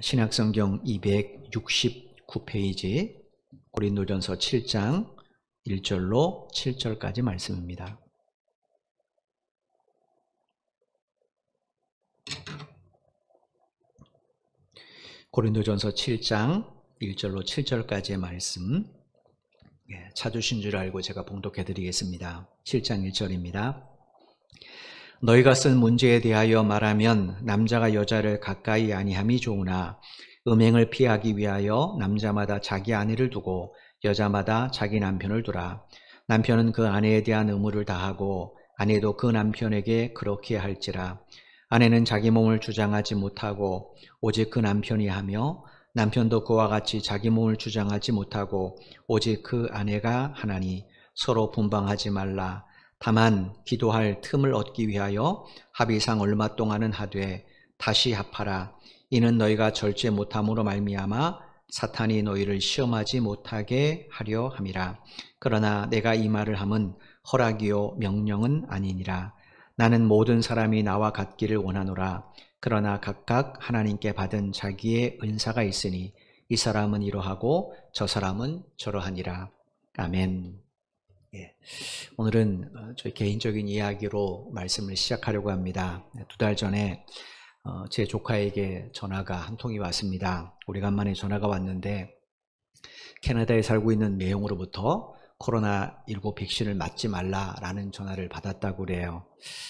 신약성경 269페이지 고린도전서 7장 1절로 7절까지 말씀입니다. 고린도전서 7장 1절로 7절까지의 말씀 찾으신 줄 알고 제가 봉독해 드리겠습니다. 7장 1절입니다. 너희가 쓴 문제에 대하여 말하면 남자가 여자를 가까이 아니함이 좋으나 음행을 피하기 위하여 남자마다 자기 아내를 두고 여자마다 자기 남편을 두라. 남편은 그 아내에 대한 의무를 다하고 아내도 그 남편에게 그렇게 할지라. 아내는 자기 몸을 주장하지 못하고 오직 그 남편이 하며 남편도 그와 같이 자기 몸을 주장하지 못하고 오직 그 아내가 하나니 서로 분방하지 말라. 다만 기도할 틈을 얻기 위하여 합의상 얼마 동안은 하되 다시 합하라. 이는 너희가 절제 못함으로 말미암아 사탄이 너희를 시험하지 못하게 하려 함이라. 그러나 내가 이 말을 함은 허락이요 명령은 아니니라. 나는 모든 사람이 나와 같기를 원하노라. 그러나 각각 하나님께 받은 자기의 은사가 있으니 이 사람은 이러하고 저 사람은 저러하니라. 아멘. 오늘은 저희 개인적인 이야기로 말씀을 시작하려고 합니다. 2달 전에 제 조카에게 전화가 한 통이 왔습니다. 오래간만에 전화가 왔는데 캐나다에 살고 있는 내용으로부터 코로나19 백신을 맞지 말라라는 전화를 받았다고 그래요.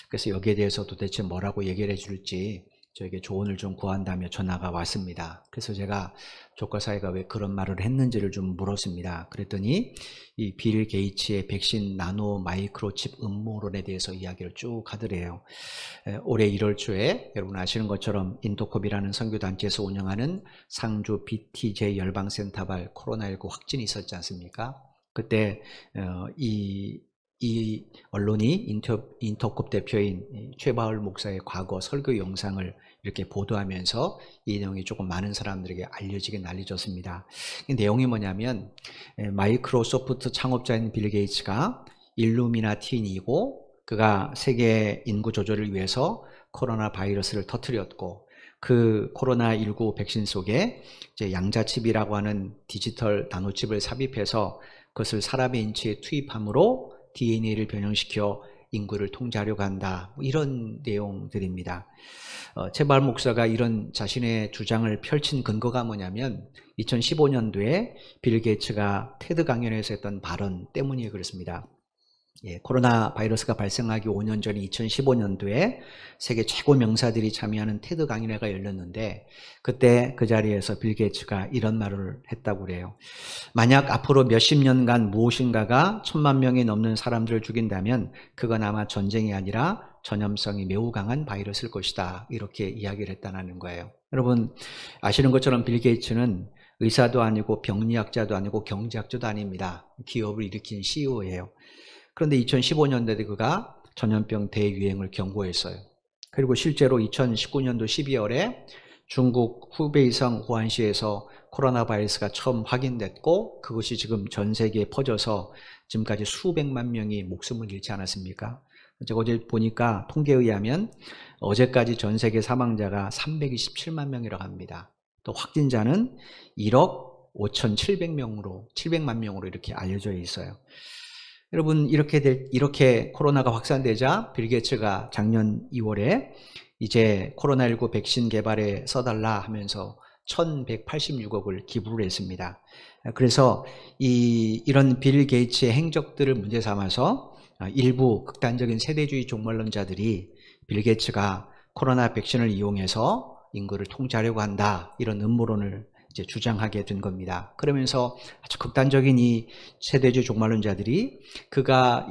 그래서 여기에 대해서 도대체 뭐라고 얘기를 해줄지 저에게 조언을 좀 구한다며 전화가 왔습니다. 그래서 제가 조카 사이가 왜 그런 말을 했는지를 좀 물었습니다. 그랬더니 이 빌 게이츠의 백신 나노 마이크로칩 음모론에 대해서 이야기를 쭉 하더래요. 올해 1월 초에 여러분 아시는 것처럼 인터콥이라는 선교단체에서 운영하는 상주 BTJ 열방센터발 코로나19 확진이 있었지 않습니까? 그때 이 언론이 인터콥 대표인 최바울 목사의 과거 설교 영상을 이렇게 보도하면서 이 내용이 조금 많은 사람들에게 알려지게 난리졌습니다. 이 내용이 뭐냐면 마이크로소프트 창업자인 빌 게이츠가 일루미나티인이고 그가 세계 인구 조절을 위해서 코로나 바이러스를 터뜨렸고 그 코로나19 백신 속에 이제 양자칩이라고 하는 디지털 나노칩을 삽입해서 그것을 사람의 인체에 투입함으로 DNA를 변형시켜 인구를 통제하려고 한다. 이런 내용들입니다. 최바울 목사가 이런 자신의 주장을 펼친 근거가 뭐냐면 2015년도에 빌 게이츠가 테드 강연에서 했던 발언 때문이 그렇습니다. 코로나 바이러스가 발생하기 5년 전인 2015년도에 세계 최고 명사들이 참여하는 테드 강연회가 열렸는데 그때 그 자리에서 빌 게이츠가 이런 말을 했다고 그래요. 만약 앞으로 몇십 년간 무엇인가가 1000만 명이 넘는 사람들을 죽인다면 그건 아마 전쟁이 아니라 전염성이 매우 강한 바이러스일 것이다. 이렇게 이야기를 했다는 거예요. 여러분 아시는 것처럼 빌 게이츠는 의사도 아니고 병리학자도 아니고 경제학자도 아닙니다. 기업을 일으킨 CEO예요. 그런데 2015년도에 그가 전염병 대유행을 경고했어요. 그리고 실제로 2019년도 12월에 중국 후베이성 후안시에서 코로나 바이러스가 처음 확인됐고 그것이 지금 전 세계에 퍼져서 지금까지 수백만 명이 목숨을 잃지 않았습니까? 제가 어제 보니까 통계에 의하면 어제까지 전 세계 사망자가 327만 명이라고 합니다. 또 확진자는 1억 5,700명으로 700만 명으로 이렇게 알려져 있어요. 여러분 이렇게 코로나가 확산되자 빌 게이츠가 작년 2월에 이제 코로나19 백신 개발에 써달라 하면서 1186억을 기부를 했습니다. 그래서 이런 빌 게이츠의 행적들을 문제 삼아서 일부 극단적인 세대주의 종말론자들이 빌 게이츠가 코로나 백신을 이용해서 인구를 통제하려고 한다 이런 음모론을 이제 주장하게 된 겁니다. 그러면서 아주 극단적인 이 세대주의 종말론자들이 그가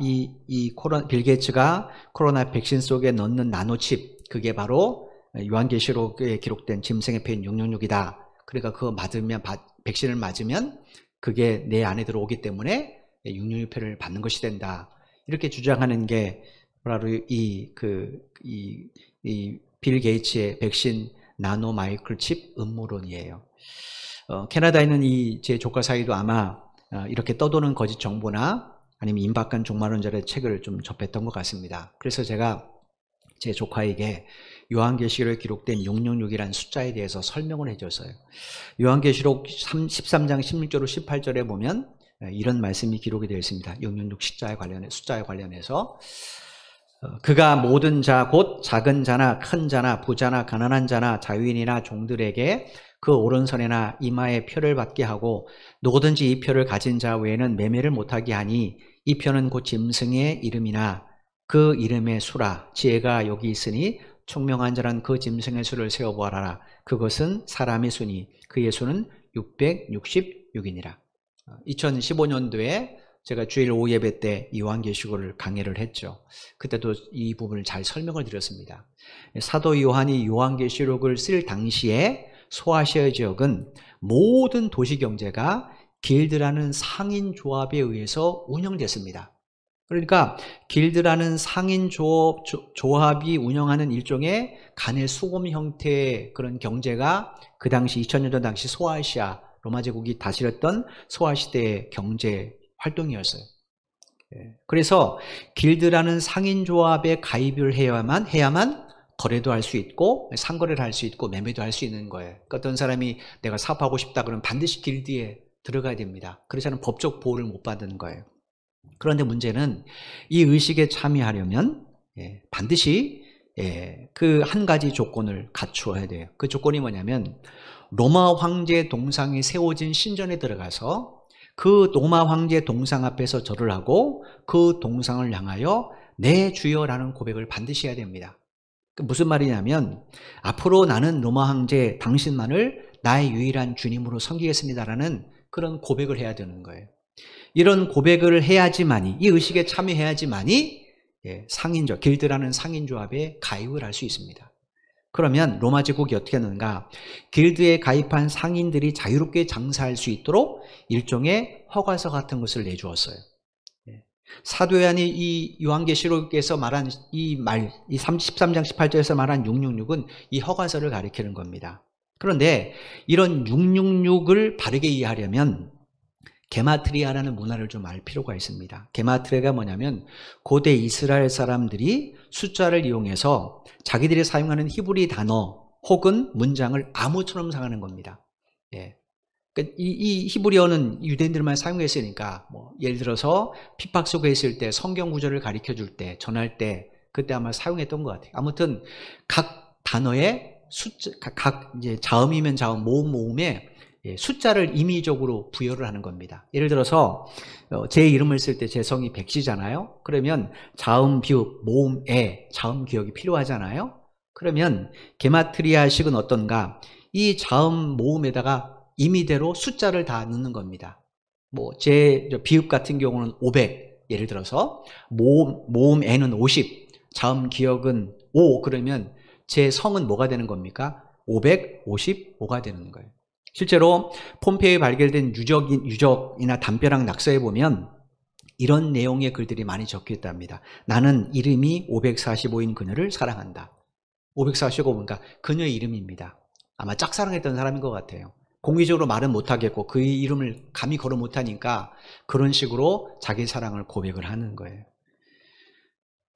빌 게이츠가 코로나 백신 속에 넣는 나노칩 그게 바로 요한계시록에 기록된 짐승의 표현 666이다. 그러니까 그거 백신을 맞으면 그게 내 안에 들어오기 때문에 666표를 받는 것이 된다. 이렇게 주장하는 게 바로 빌 게이츠의 백신 나노 마이크로칩 음모론이에요. 캐나다에 있는 제 조카 사이도 아마 이렇게 떠도는 거짓 정보나 아니면 임박한 종말론자의 책을 좀 접했던 것 같습니다. 그래서 제가 제 조카에게 요한계시록에 기록된 666이라는 숫자에 대해서 설명을 해줬어요. 요한계시록 13장 16절로 18절에 보면 이런 말씀이 기록이 되어 있습니다. 666 숫자에 관련해서 그가 모든 자 곧 작은 자나 큰 자나 부자나 가난한 자나 자유인이나 종들에게 그 오른손이나 이마에 표를 받게 하고 누구든지 이 표를 가진 자 외에는 매매를 못하게 하니 이 표는 곧 짐승의 이름이나 그 이름의 수라. 지혜가 여기 있으니 총명한 자란 그 짐승의 수를 세어보아라. 그것은 사람의 수니 그의 수는 666이니라. 2015년도에 제가 주일 오후 예배 때 요한계시록을 강해를 했죠. 그때도 이 부분을 잘 설명을 드렸습니다. 사도 요한이 요한계시록을 쓸 당시에 소아시아 지역은 모든 도시경제가 길드라는 상인조합에 의해서 운영됐습니다. 그러니까 길드라는 상인조합이 운영하는 일종의 간의 수금 형태의 그런 경제가 그 당시 2000년 전 당시 소아시아 로마 제국이 다스렸던 소아시대의 경제 활동이었어요. 그래서 길드라는 상인조합에 가입을 해야만 거래도 할 수 있고 상거래를 할 수 있고 매매도 할 수 있는 거예요. 그러니까 어떤 사람이 내가 사업하고 싶다 그러면 반드시 길드에 들어가야 됩니다. 그렇지 않으면 법적 보호를 못 받는 거예요. 그런데 문제는 이 의식에 참여하려면 반드시 그 한 가지 조건을 갖추어야 돼요. 그 조건이 뭐냐면 로마 황제 동상이 세워진 신전에 들어가서 그 로마 황제 동상 앞에서 절을 하고 그 동상을 향하여 내 주여라는 고백을 반드시 해야 됩니다. 무슨 말이냐면 앞으로 나는 로마 황제 당신만을 나의 유일한 주님으로 섬기겠습니다라는 그런 고백을 해야 되는 거예요. 이런 고백을 해야지만이 이 의식에 참여해야지만이 상인조 길드라는 상인조합에 가입을 할 수 있습니다. 그러면 로마 제국이 어떻게 하는가? 길드에 가입한 상인들이 자유롭게 장사할 수 있도록 일종의 허가서 같은 것을 내주었어요. 사도 요한이 이 요한계시록에서 말한 이 13장 18절에서 말한 666은 이 허가서를 가리키는 겁니다. 그런데 이런 666을 바르게 이해하려면 게마트리아라는 문화를 좀 알 필요가 있습니다. 게마트리아가 뭐냐면 고대 이스라엘 사람들이 숫자를 이용해서 자기들이 사용하는 히브리 단어 혹은 문장을 암호처럼 사용하는 겁니다. 이 히브리어는 유대인들만 사용했으니까 예를 들어서 핍박 속에 있을 때 성경 구절을 가르쳐 줄 때 전할 때 그때 아마 사용했던 것 같아요. 아무튼 각 단어에 숫자 각 이제 자음이면 자음 모음에 숫자를 임의적으로 부여를 하는 겁니다. 예를 들어서 제 이름을 쓸 때 제 성이 백씨잖아요. 그러면 자음 비읍 모음에 자음 기억이 필요하잖아요. 그러면 게마트리아식은 어떤가? 이 자음 모음에다가 임의대로 숫자를 다 넣는 겁니다. 제 비읍 같은 경우는 500 예를 들어서 모음에는 50 자음 기억은 5 그러면 제 성은 뭐가 되는 겁니까? 555가 되는 거예요. 실제로 폼페이에 발견된 유적이나 담벼락 낙서에 보면 이런 내용의 글들이 많이 적혀 있답니다. 나는 이름이 545인 그녀를 사랑한다. 545 그러니까 그녀의 이름입니다. 아마 짝사랑했던 사람인 것 같아요. 공개적으로 말은 못하겠고 그 이름을 감히 걸어 못하니까 그런 식으로 자기 사랑을 고백을 하는 거예요.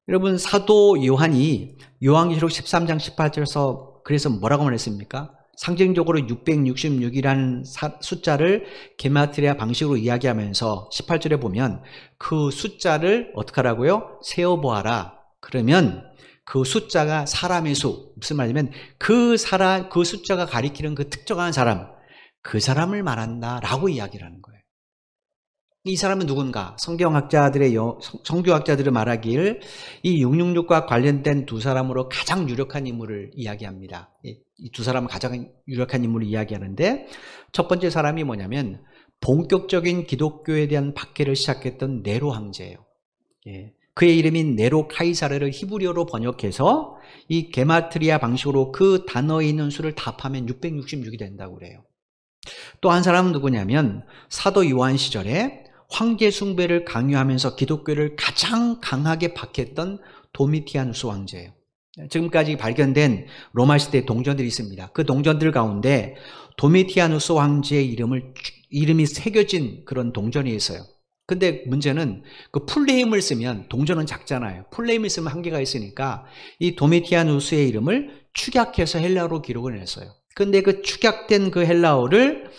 여러분 사도 요한이 요한계시록 13장 18절에서 그래서 뭐라고 말했습니까? 상징적으로 666이라는 숫자를 게마트리아 방식으로 이야기하면서 18절에 보면 그 숫자를 어떻게 하라고요? 세어보아라. 그러면 그 숫자가 사람의 수. 무슨 말이냐면 그 숫자가 가리키는 그 특정한 사람, 그 사람을 말한다라고 이야기를 하는 거예요. 이 사람은 누군가? 성경학자들이 말하길 이 666과 관련된 두 사람으로 가장 유력한 인물을 이야기합니다. 이 두 사람은 가장 유력한 인물을 이야기하는데 첫 번째 사람이 뭐냐면 본격적인 기독교에 대한 박해를 시작했던 네로 황제예요. 그의 이름인 네로 카이사르를 히브리어로 번역해서 이 게마트리아 방식으로 그 단어에 있는 수를 다 합하면 666이 된다고 그래요. 또 한 사람은 누구냐면 사도 요한 시절에 황제 숭배를 강요하면서 기독교를 가장 강하게 박했던 도미티아누스 황제예요. 지금까지 발견된 로마 시대 동전들이 있습니다. 그 동전들 가운데 도미티아누스 황제의 이름이 새겨진 그런 동전이 있어요. 근데 문제는 그 풀네임을 쓰면 동전은 작잖아요. 풀네임을 쓰면 한계가 있으니까 이 도미티아누스의 이름을 축약해서 헬라어로 기록을 했어요. 근데 그 축약된 그 헬라어를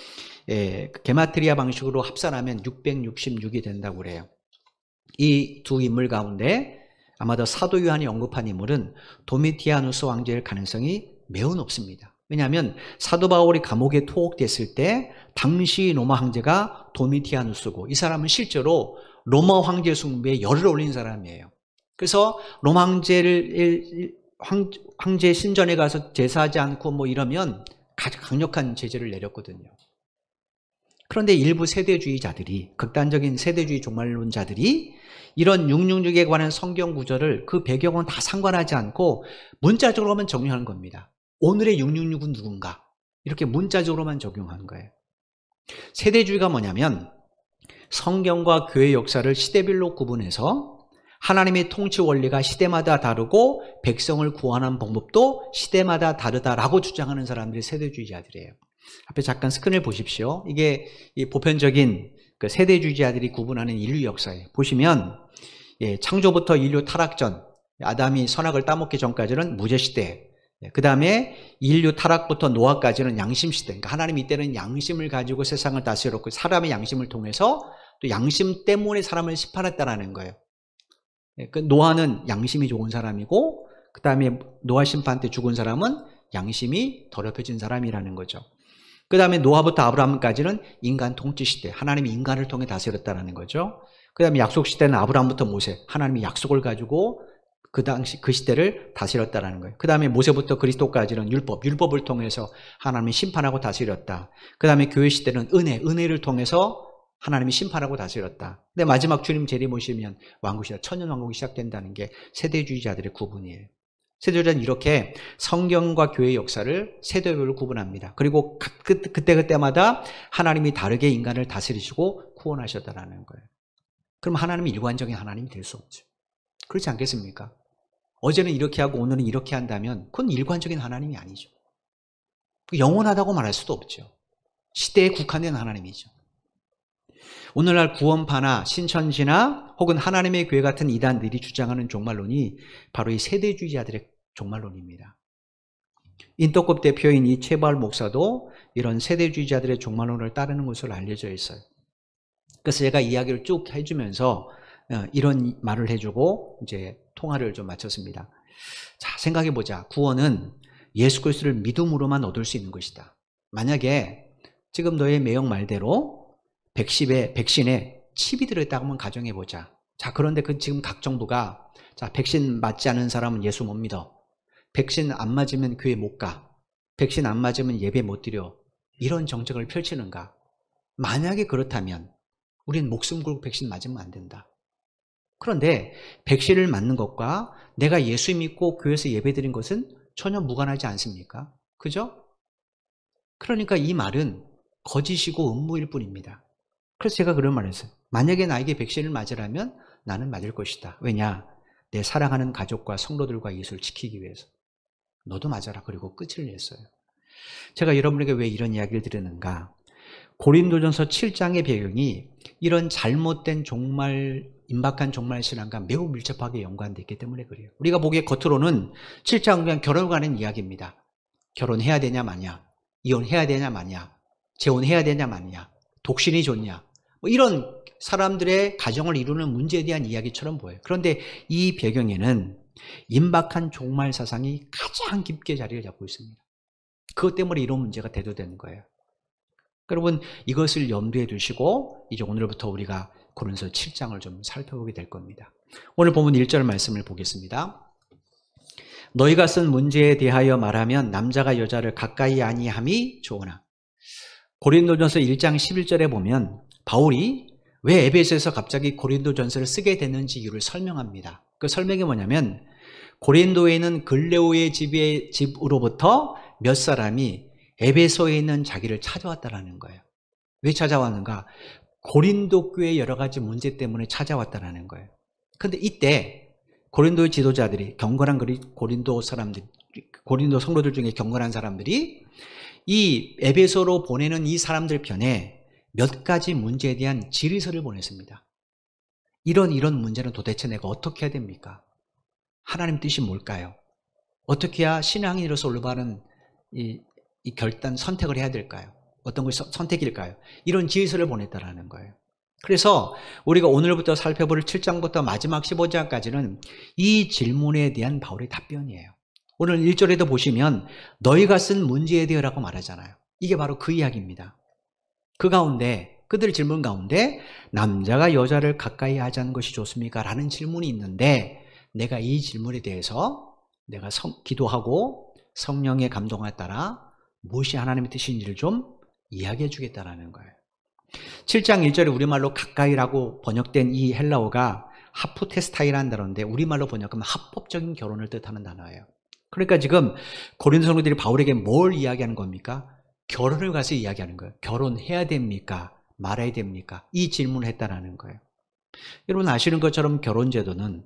게마트리아 방식으로 합산하면 666이 된다고 그래요. 이 두 인물 가운데 아마도 사도 요한이 언급한 인물은 도미티아누스 왕제일 가능성이 매우 높습니다. 왜냐하면 사도 바울이 감옥에 투옥됐을 때 당시 로마 황제가 도미티아누스고, 이 사람은 실제로 로마 황제 숭배에 열을 올린 사람이에요. 그래서 로마 황제 신전에 가서 제사하지 않고 뭐 이러면 강력한 제재를 내렸거든요. 그런데 일부 세대주의자들이, 극단적인 세대주의 종말론자들이 이런 666에 관한 성경 구절을 그 배경은 다 상관하지 않고 문자적으로만 적용하는 겁니다. 오늘의 666은 누군가, 이렇게 문자적으로만 적용하는 거예요. 세대주의가 뭐냐면 성경과 교회 역사를 시대별로 구분해서 하나님의 통치 원리가 시대마다 다르고 백성을 구원하는 방법도 시대마다 다르다라고 주장하는 사람들이 세대주의자들이에요. 앞에 잠깐 스크린을 보십시오. 이게 이 보편적인 그 세대주의자들이 구분하는 인류 역사예요. 보시면 창조부터 인류 타락 전, 아담이 선악을 따먹기 전까지는 무죄시대, 그 다음에 인류 타락부터 노아까지는 양심시대. 그러니까 하나님이 이때는 양심을 가지고 세상을 다스렸고 사람의 양심을 통해서 또 양심 때문에 사람을 심판했다라는 거예요. 그 노아는 양심이 좋은 사람이고, 그 다음에 노아 심판 때 죽은 사람은 양심이 더럽혀진 사람이라는 거죠. 그 다음에 노아부터 아브라함까지는 인간 통치 시대, 하나님이 인간을 통해 다스렸다는 거죠. 그 다음에 약속 시대는 아브라함부터 모세, 하나님이 약속을 가지고 그 당시 그 시대를 다스렸다는 거예요. 그 다음에 모세부터 그리스도까지는 율법을 통해서 하나님이 심판하고 다스렸다. 그 다음에 교회 시대는 은혜를 통해서 하나님이 심판하고 다스렸다. 근데 마지막 주님 재림 오시면 왕국시대, 천년왕국이 시작된다는 게 세대주의자들의 구분이에요. 세대주의자는 이렇게 성경과 교회의 역사를 세대별로 구분합니다. 그리고 그때마다 하나님이 다르게 인간을 다스리시고 구원하셨다는 거예요. 그럼 하나님이 일관적인 하나님이 될 수 없죠. 그렇지 않겠습니까? 어제는 이렇게 하고 오늘은 이렇게 한다면 그건 일관적인 하나님이 아니죠. 영원하다고 말할 수도 없죠. 시대에 국한된 하나님이죠. 오늘날 구원파나 신천지나 혹은 하나님의 교회 같은 이단들이 주장하는 종말론이 바로 이 세대주의자들의 종말론입니다. 인터급 대표인 이 최발 목사도 이런 세대주의자들의 종말론을 따르는 것으로 알려져 있어요. 그래서 제가 이야기를 쭉 해주면서 이런 말을 해주고 이제 통화를 좀 마쳤습니다. 자, 생각해보자. 구원은 예수 그리스도를 믿음으로만 얻을 수 있는 것이다. 만약에 지금 너의 매형 말대로 백신에 칩이 들어있다고 한번 가정해보자. 자, 그런데 지금 각 정부가, 자, 백신 맞지 않은 사람은 예수 못 믿어. 백신 안 맞으면 교회 못 가. 백신 안 맞으면 예배 못 드려. 이런 정책을 펼치는가? 만약에 그렇다면 우리는 목숨 걸고 백신 맞으면 안 된다. 그런데 백신을 맞는 것과 내가 예수 믿고 교회에서 예배 드린 것은 전혀 무관하지 않습니까? 그죠? 그러니까 이 말은 거짓이고 음모일 뿐입니다. 그래서 제가 그런 말을 했어요. 만약에 나에게 백신을 맞으라면 나는 맞을 것이다. 왜냐? 내 사랑하는 가족과 성도들과 예수를 지키기 위해서. 너도 맞아라. 그리고 끝을 냈어요. 제가 여러분에게 왜 이런 이야기를 드리는가? 고린도전서 7장의 배경이 이런 잘못된 임박한 종말 신앙과 매우 밀접하게 연관되어 있기 때문에 그래요. 우리가 보기에 겉으로는 7장은 그냥 결혼에 관한 이야기입니다. 결혼해야 되냐 마냐, 이혼해야 되냐 마냐, 재혼해야 되냐 마냐, 독신이 좋냐, 뭐 이런 사람들의 가정을 이루는 문제에 대한 이야기처럼 보여요. 그런데 이 배경에는 임박한 종말 사상이 가장 깊게 자리를 잡고 있습니다. 그것 때문에 이런 문제가 대두되는 거예요. 여러분, 이것을 염두에 두시고 이제 오늘부터 우리가 고린도서 7장을 좀 살펴보게 될 겁니다. 오늘 본문 1절 말씀을 보겠습니다. 너희가 쓴 문제에 대하여 말하면 남자가 여자를 가까이 아니함이 좋으나. 고린도전서 1장 11절에 보면 바울이 왜 에베소에서 갑자기 고린도전서를 쓰게 됐는지 이유를 설명합니다. 그 설명이 뭐냐면 고린도에 있는 글레오의 집으로부터 몇 사람이 에베소에 있는 자기를 찾아왔다는 거예요. 왜 찾아왔는가? 고린도 교회의 여러 가지 문제 때문에 찾아왔다는 거예요. 그런데 이때 고린도의 지도자들이, 경건한 고린도 성도들 중에 경건한 사람들이 이 에베소로 보내는 이 사람들 편에 몇 가지 문제에 대한 질의서를 보냈습니다. 이런 문제는 도대체 내가 어떻게 해야 됩니까? 하나님 뜻이 뭘까요? 어떻게 해야 신앙인으로서 올바른 이 결단, 선택을 해야 될까요? 어떤 것이 선택일까요? 이런 지휘서를 보냈다라는 거예요. 그래서 우리가 오늘부터 살펴볼 7장부터 마지막 15장까지는 이 질문에 대한 바울의 답변이에요. 오늘 1절에도 보시면 너희가 쓴 문제에 대하라고 말하잖아요. 이게 바로 그 이야기입니다. 그 가운데 그들 질문 가운데 남자가 여자를 가까이 하자는 것이 좋습니까? 라는 질문이 있는데 내가 이 질문에 대해서 내가 기도하고 성령의 감동에 따라 무엇이 하나님의 뜻인지를 좀 이야기해 주겠다라는 거예요. 7장 1절에 우리말로 가까이라고 번역된 이 헬라어가 하프테스타이라는 단어인데 우리말로 번역하면 합법적인 결혼을 뜻하는 단어예요. 그러니까 지금 고린도 성도들이 바울에게 뭘 이야기하는 겁니까? 결혼을 가서 이야기하는 거예요. 결혼해야 됩니까? 말아야 됩니까? 이 질문을 했다라는 거예요. 여러분 아시는 것처럼 결혼제도는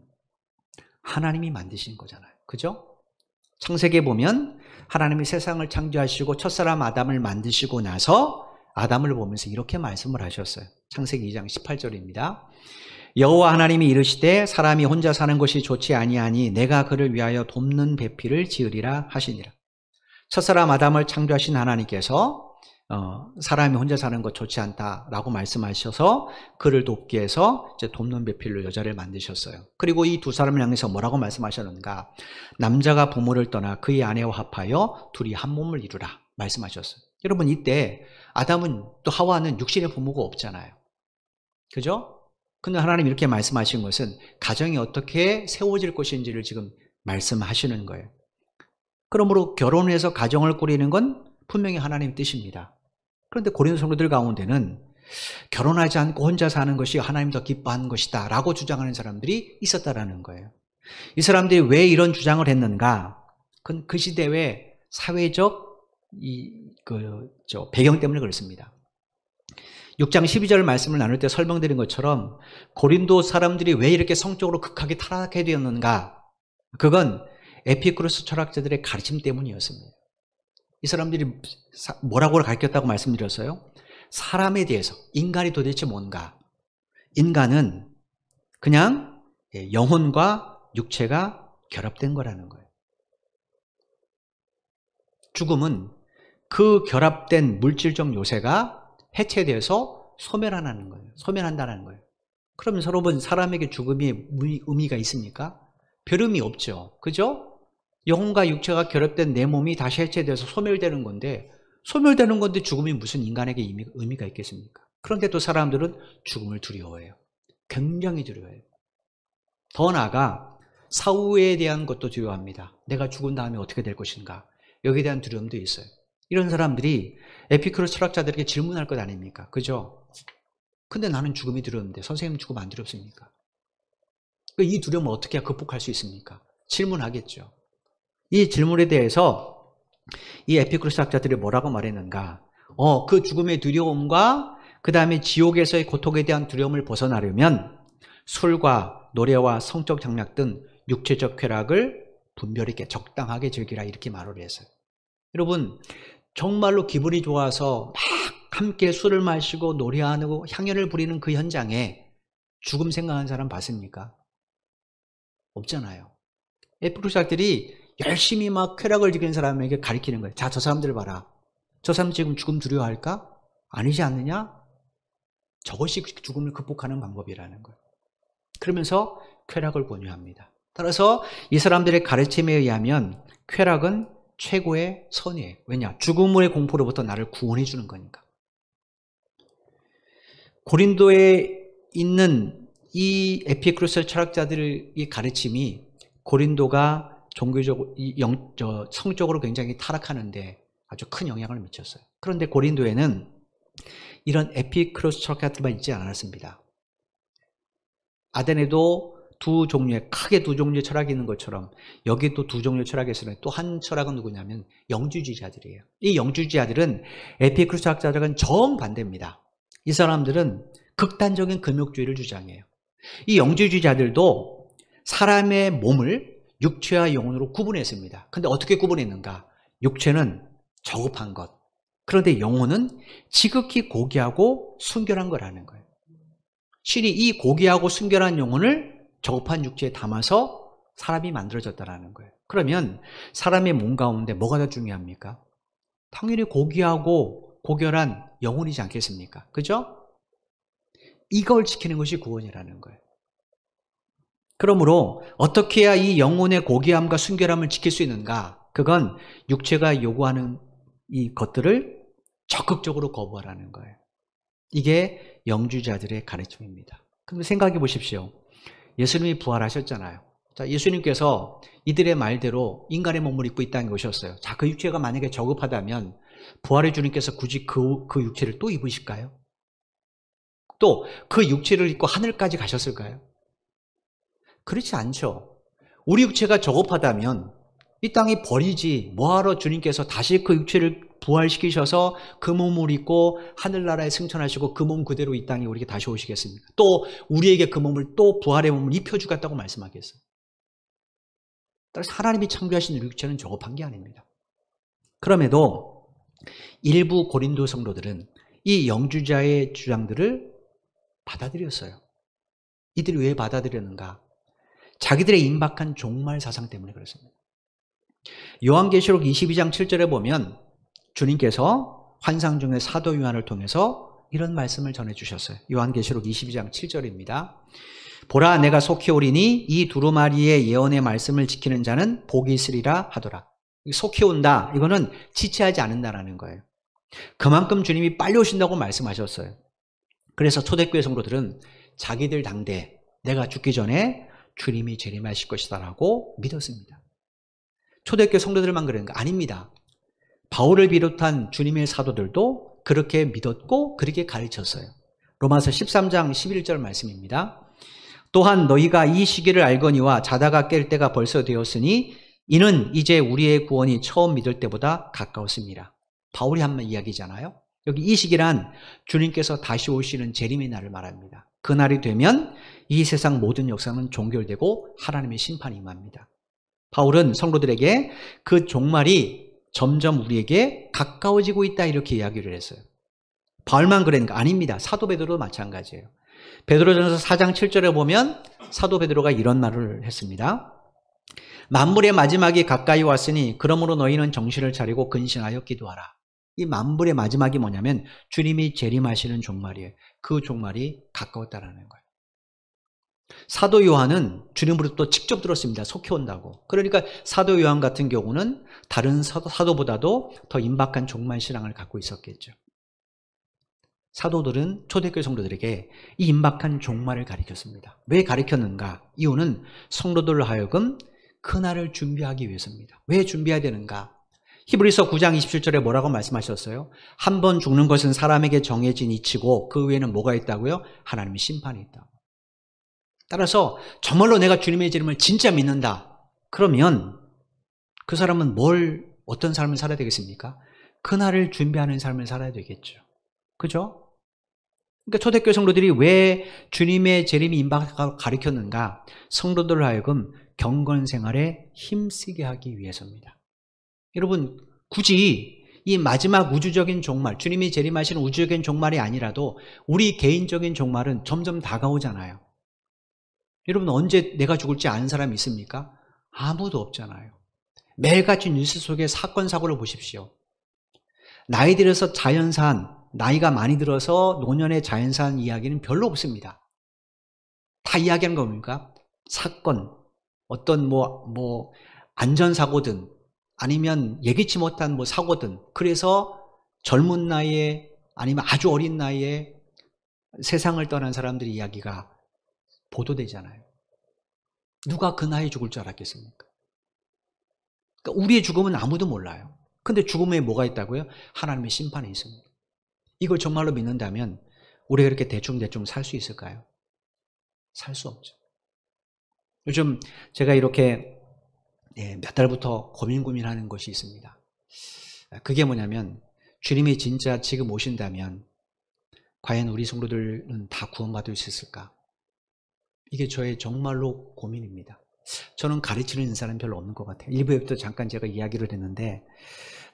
하나님이 만드신 거잖아요. 그죠? 창세기에 보면 하나님이 세상을 창조하시고 첫사람 아담을 만드시고 나서 아담을 보면서 이렇게 말씀을 하셨어요. 창세기 2장 18절입니다. 여호와 하나님이 이르시되 사람이 혼자 사는 것이 좋지 아니하니 내가 그를 위하여 돕는 배필을 지으리라 하시니라. 첫사람 아담을 창조하신 하나님께서 사람이 혼자 사는 것 좋지 않다라고 말씀하셔서 그를 돕기 위해서 이제 돕는 배필로 여자를 만드셨어요. 그리고 이 두 사람을 향해서 뭐라고 말씀하셨는가? 남자가 부모를 떠나 그의 아내와 합하여 둘이 한 몸을 이루라 말씀하셨어요. 여러분 이때 아담은 또 하와는 육신의 부모가 없잖아요. 그죠? 근데 하나님 이렇게 말씀하신 것은 가정이 어떻게 세워질 것인지를 지금 말씀하시는 거예요. 그러므로 결혼해서 가정을 꾸리는 건 분명히 하나님의 뜻입니다. 그런데 고린도 성도들 가운데는 결혼하지 않고 혼자 사는 것이 하나님 더 기뻐하는 것이다 라고 주장하는 사람들이 있었다라는 거예요. 이 사람들이 왜 이런 주장을 했는가? 그건 그 시대의 사회적 배경 때문에 그렇습니다. 6장 12절 말씀을 나눌 때 설명드린 것처럼 고린도 사람들이 왜 이렇게 성적으로 극하게 타락하게 되었는가? 그건 에피쿠로스 철학자들의 가르침 때문이었습니다. 이 사람들이 뭐라고 가르쳤다고 말씀드렸어요? 사람에 대해서 인간이 도대체 뭔가? 인간은 그냥 영혼과 육체가 결합된 거라는 거예요. 죽음은 그 결합된 물질적 요새가 해체돼서 소멸한다는 거예요. 소멸한다는 거예요. 그러면 여러분 사람에게 죽음이 의미가 있습니까? 별 의미 없죠. 그죠? 영혼과 육체가 결합된 내 몸이 다시 해체돼서 소멸되는 건데 죽음이 무슨 인간에게 의미가 있겠습니까? 그런데 또 사람들은 죽음을 두려워해요. 굉장히 두려워해요. 더 나아가 사후에 대한 것도 두려워합니다. 내가 죽은 다음에 어떻게 될 것인가? 여기에 대한 두려움도 있어요. 이런 사람들이 에피쿠로스 철학자들에게 질문할 것 아닙니까? 그죠? 근데 나는 죽음이 두려운데 선생님 죽음 안 두렵습니까? 이 두려움을 어떻게 극복할 수 있습니까? 질문하겠죠. 이 질문에 대해서 이 에피쿠로스 학자들이 뭐라고 말했는가? 그 죽음의 두려움과 그 다음에 지옥에서의 고통에 대한 두려움을 벗어나려면 술과 노래와 성적 장락 등 육체적 쾌락을 분별히 있게 적당하게 즐기라 이렇게 말을 했어요. 여러분 정말로 기분이 좋아서 막 함께 술을 마시고 노래하고 향연을 부리는 그 현장에 죽음 생각하는 사람 봤습니까? 없잖아요. 에피쿠로스 학자들이 열심히 막 쾌락을 즐기는 사람에게 가리키는 거예요. 자, 저 사람들 봐라. 저 사람 지금 죽음 두려워할까? 아니지 않느냐? 저것이 죽음을 극복하는 방법이라는 거예요. 그러면서 쾌락을 권유합니다. 따라서 이 사람들의 가르침에 의하면 쾌락은 최고의 선이에요. 왜냐? 죽음의 공포로부터 나를 구원해 주는 거니까. 고린도에 있는 이 에피쿠로스 철학자들의 가르침이 고린도가 종교적으로, 성적으로 굉장히 타락하는데 아주 큰 영향을 미쳤어요. 그런데 고린도에는 이런 에피쿠로스 철학자들만 있지 않았습니다. 아덴에도 크게 두 종류의 철학이 있는 것처럼 여기 또 두 종류의 철학이 있으면 또 한 철학은 누구냐면 영주주의자들이에요. 이 영주주의자들은 에피쿠로스 철학자들은 정반대입니다. 이 사람들은 극단적인 금욕주의를 주장해요. 이 영주주의자들도 사람의 몸을 육체와 영혼으로 구분했습니다. 근데 어떻게 구분했는가? 육체는 저급한 것. 그런데 영혼은 지극히 고귀하고 순결한 거라는 거예요. 신이 이 고귀하고 순결한 영혼을 저급한 육체에 담아서 사람이 만들어졌다라는 거예요. 그러면 사람의 몸 가운데 뭐가 더 중요합니까? 당연히 고귀하고 고결한 영혼이지 않겠습니까? 그죠? 이걸 지키는 것이 구원이라는 거예요. 그러므로 어떻게 해야 이 영혼의 고귀함과 순결함을 지킬 수 있는가? 그건 육체가 요구하는 이 것들을 적극적으로 거부하라는 거예요. 이게 영주자들의 가르침입니다. 그럼 생각해 보십시오. 예수님이 부활하셨잖아요. 자, 예수님께서 이들의 말대로 인간의 몸을 입고 이 땅에 오셨어요. 자, 그 육체가 만약에 저급하다면 부활의 주님께서 굳이 그 육체를 또 입으실까요? 또 그 육체를 입고 하늘까지 가셨을까요? 그렇지 않죠. 우리 육체가 저급하다면 이 땅이 버리지 뭐하러 주님께서 다시 그 육체를 부활시키셔서 그 몸을 입고 하늘나라에 승천하시고 그 몸 그대로 이 땅에 우리에게 다시 오시겠습니까? 또 우리에게 그 몸을 또 부활의 몸을 입혀주겠다고 말씀하겠어요. 따라서 하나님이 창조하신 우리 육체는 저급한 게 아닙니다. 그럼에도 일부 고린도 성도들은 이 영주자의 주장들을 받아들였어요. 이들이 왜 받아들였는가? 자기들의 임박한 종말 사상 때문에 그렇습니다. 요한계시록 22장 7절에 보면 주님께서 환상 중에 사도 요한을 통해서 이런 말씀을 전해주셨어요. 요한계시록 22장 7절입니다. 보라, 내가 속히 오리니 이 두루마리의 예언의 말씀을 지키는 자는 복이 있으리라 하더라. 속히 온다, 이거는 지체하지 않는다라는 거예요. 그만큼 주님이 빨리 오신다고 말씀하셨어요. 그래서 초대교회 성도들은 자기들 당대 내가 죽기 전에 주님이 재림하실 것이다 라고 믿었습니다. 초대교회 성도들만 그러는 거 아닙니다. 바울을 비롯한 주님의 사도들도 그렇게 믿었고 그렇게 가르쳤어요. 로마서 13장 11절 말씀입니다. 또한 너희가 이 시기를 알거니와 자다가 깰 때가 벌써 되었으니 이는 이제 우리의 구원이 처음 믿을 때보다 가까웠습니다. 바울이 한 이야기잖아요. 여기 이 시기란 주님께서 다시 오시는 재림의 날을 말합니다. 그 날이 되면 이 세상 모든 역사는 종결되고 하나님의 심판이 임합니다. 바울은 성도들에게 그 종말이 점점 우리에게 가까워지고 있다 이렇게 이야기를 했어요. 바울만 그랬는 거 아닙니다. 사도 베드로도 마찬가지예요. 베드로전서 4장 7절에 보면 사도 베드로가 이런 말을 했습니다. 만물의 마지막이 가까이 왔으니 그러므로 너희는 정신을 차리고 근신하여 기도하라. 이 만물의 마지막이 뭐냐면 주님이 재림하시는 종말이에요. 그 종말이 가까웠다라는 거예요. 사도 요한은 주님으로부터 직접 들었습니다. 속히 온다고. 그러니까 사도 요한 같은 경우는 다른 사도보다도 더 임박한 종말 신앙을 갖고 있었겠죠. 사도들은 초대교회 성도들에게 이 임박한 종말을 가르쳤습니다. 왜 가르쳤는가? 이유는 성도들로 하여금 그날을 준비하기 위해서입니다. 왜 준비해야 되는가? 히브리서 9장 27절에 뭐라고 말씀하셨어요? 한 번 죽는 것은 사람에게 정해진 이치고 그 외에는 뭐가 있다고요? 하나님의 심판이 있다고. 따라서 정말로 내가 주님의 재림을 진짜 믿는다. 그러면 그 사람은 어떤 삶을 살아야 되겠습니까? 그날을 준비하는 삶을 살아야 되겠죠. 그죠? 그러니까 초대교회 성도들이 왜 주님의 재림이 임박하고 가르쳤는가? 성도들로 하여금 경건 생활에 힘쓰게 하기 위해서입니다. 여러분, 굳이 이 마지막 우주적인 종말, 주님이 재림하시는 우주적인 종말이 아니라도 우리 개인적인 종말은 점점 다가오잖아요. 여러분, 언제 내가 죽을지 아는 사람이 있습니까? 아무도 없잖아요. 매일같이 뉴스 속의 사건, 사고를 보십시오. 나이 들어서 자연산, 나이가 많이 들어서 노년의 자연산 이야기는 별로 없습니다. 다 이야기하는 겁니까? 사건, 어떤 안전사고든 아니면 예기치 못한 사고든 그래서 젊은 나이에 아니면 아주 어린 나이에 세상을 떠난 사람들의 이야기가 보도되잖아요. 누가 그 나이에 죽을 줄 알았겠습니까? 그러니까 우리의 죽음은 아무도 몰라요. 근데 죽음에 뭐가 있다고요? 하나님의 심판이 있습니다. 이걸 정말로 믿는다면 우리가 이렇게 대충대충 살 수 있을까요? 살 수 없죠. 요즘 제가 이렇게 몇 달부터 고민하는 것이 있습니다. 그게 뭐냐면 주님이 진짜 지금 오신다면 과연 우리 성도들은 다 구원받을 수 있을까? 이게 저의 정말로 고민입니다. 저는 가르치는 인사는 별로 없는 것 같아요. 1부에부터 잠깐 제가 이야기를 했는데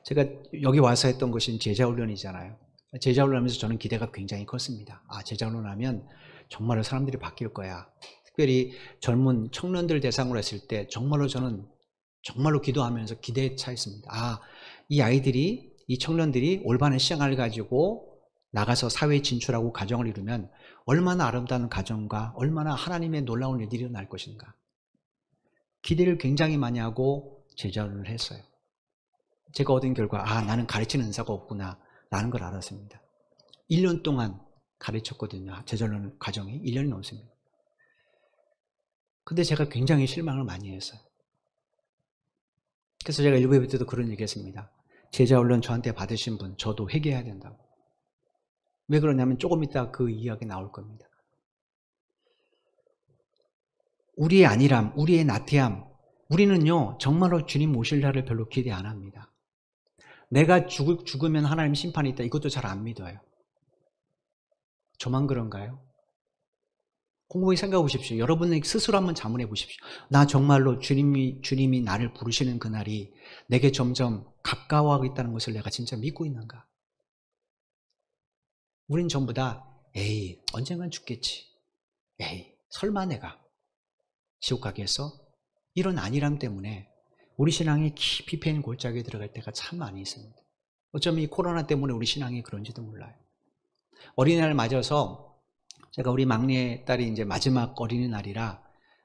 제가 여기 와서 했던 것은 제자훈련이잖아요. 제자훈련하면서 저는 기대가 굉장히 컸습니다. 제자훈련하면 정말로 사람들이 바뀔 거야. 특별히 젊은 청년들 대상으로 했을 때 정말로 저는 정말로 기도하면서 기대에 차 있습니다. 아, 이 아이들이, 이 청년들이 올바른 시장을 가지고 나가서 사회에 진출하고 가정을 이루면 얼마나 아름다운 가정과 얼마나 하나님의 놀라운 일들이 일어날 것인가. 기대를 굉장히 많이 하고 제자를 했어요. 제가 얻은 결과, 아, 나는 가르치는 은사가 없구나 라는 걸 알았습니다. 1년 동안 가르쳤거든요. 제자론 과정이 1년이 넘습니다. 근데 제가 굉장히 실망을 많이 했어요. 그래서 제가 일부 예배 때도 그런 얘기 했습니다. 제자 훈련 저한테 받으신 분, 저도 회개해야 된다고. 왜 그러냐면 조금 이따 그 이야기 나올 겁니다. 우리의 안일함, 우리의 나태함, 우리는요 정말로 주님 오실 날을 별로 기대 안 합니다. 내가 죽으면 하나님 심판이 있다, 이것도 잘 안 믿어요. 저만 그런가요? 곰곰이 생각해 보십시오. 여러분이 스스로 한번 자문해 보십시오. 나 정말로 주님이 나를 부르시는 그날이 내게 점점 가까워하고 있다는 것을 내가 진짜 믿고 있는가? 우린 전부 다 에이, 언젠간 죽겠지. 에이, 설마 내가 지옥 가겠어? 이런 안일함 때문에 우리 신앙이 깊이 패인 골짜기에 들어갈 때가 참 많이 있습니다. 어쩌면 이 코로나 때문에 우리 신앙이 그런지도 몰라요. 어린이날 맞아서 제가 우리 막내 딸이 이제 마지막 어린이날이라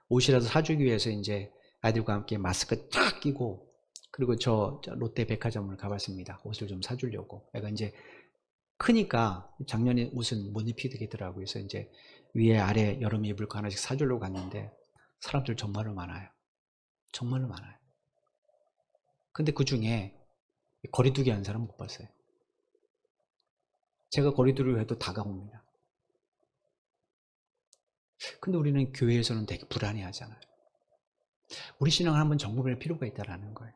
옷이라도 사주기 위해서 이제 아이들과 함께 마스크 탁 끼고, 그리고 저 롯데 백화점을 가봤습니다. 옷을 좀 사주려고. 애가 이제 크니까 작년에 옷은 못 입히겠더라고요. 그래서 이제 위에 아래 여름에 입을 거 하나씩 사주려고 갔는데 사람들 정말로 많아요. 정말로 많아요. 근데 그 중에 거리두기 하는 사람 못 봤어요. 제가 거리두기를 해도 다가옵니다. 근데 우리는 교회에서는 되게 불안해하잖아요. 우리 신앙을 한번 점검할 필요가 있다는 거예요.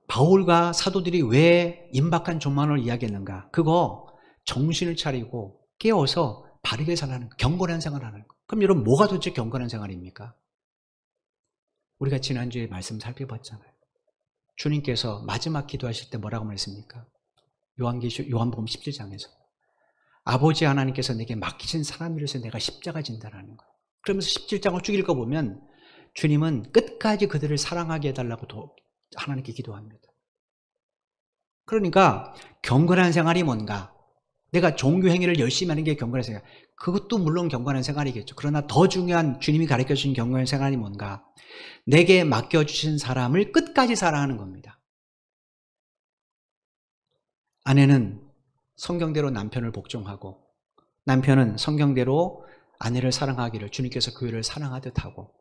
바울과 사도들이 왜 임박한 종말을 이야기했는가? 그거 정신을 차리고 깨어서 바르게 살라는 거, 경건한 생활을 하는 거. 그럼 여러분, 뭐가 도대체 경건한 생활입니까? 우리가 지난주에 말씀 살펴봤잖아요. 주님께서 마지막 기도하실 때 뭐라고 말했습니까? 요한복음 17장에서 아버지 하나님께서 내게 맡기신 사람이라서 내가 십자가 진다라는 거예요. 그러면서 17장을 쭉 읽어보면 주님은 끝까지 그들을 사랑하게 해달라고 하나님께 기도합니다. 그러니까 경건한 생활이 뭔가? 내가 종교 행위를 열심히 하는 게 경건한 생활. 그것도 물론 경건한 생활이겠죠. 그러나 더 중요한 주님이 가르쳐주신 경건한 생활이 뭔가? 내게 맡겨주신 사람을 끝까지 사랑하는 겁니다. 아내는 성경대로 남편을 복종하고, 남편은 성경대로 아내를 사랑하기를 주님께서 교회를 사랑하듯 하고,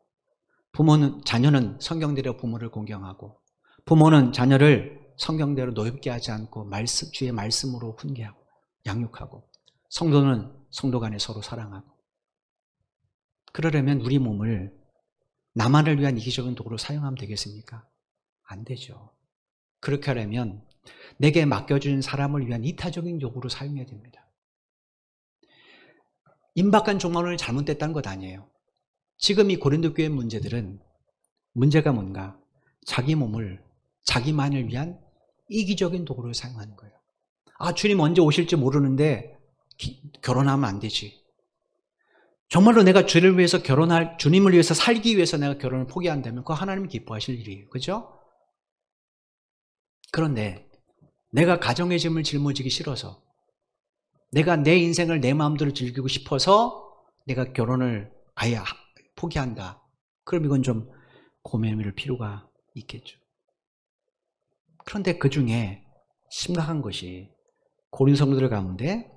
자녀는 성경대로 부모를 공경하고, 부모는 자녀를 성경대로 노엽게 하지 않고 주의 말씀으로 훈계하고 양육하고, 성도는 성도 간에 서로 사랑하고. 그러려면 우리 몸을 나만을 위한 이기적인 도구로 사용하면 되겠습니까? 안 되죠. 그렇게 하려면 내게 맡겨준 사람을 위한 이타적인 도구로 사용해야 됩니다. 임박한 종말론이 잘못됐다는 것 아니에요. 지금 이 고린도 교회 문제들은 문제가 뭔가? 자기 몸을 자기만을 위한 이기적인 도구로 사용하는 거예요. 아, 주님 언제 오실지 모르는데 결혼하면 안 되지. 정말로 내가 주님을 위해서 살기 위해서 내가 결혼을 포기한다면 그거 하나님이 기뻐하실 일이에요. 그죠? 그런데 내가 가정의 짐을 짊어지기 싫어서, 내가 내 인생을 내 마음대로 즐기고 싶어서 내가 결혼을 아예 포기한다. 그럼 이건 좀 고민할 필요가 있겠죠. 그런데 그 중에 심각한 것이 고린 성도들 가운데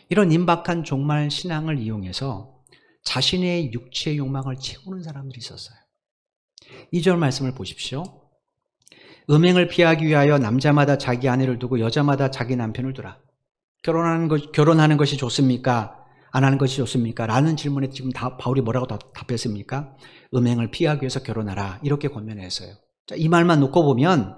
이런 임박한 종말 신앙을 이용해서 자신의 육체의 욕망을 채우는 사람들이 있었어요. 2절 말씀을 보십시오. 음행을 피하기 위하여 남자마다 자기 아내를 두고 여자마다 자기 남편을 두라. 결혼하는 것이 좋습니까? 안 하는 것이 좋습니까? 라는 질문에 지금 바울이 뭐라고 답했습니까? 음행을 피하기 위해서 결혼하라. 이렇게 권면했어요. 자, 이 말만 놓고 보면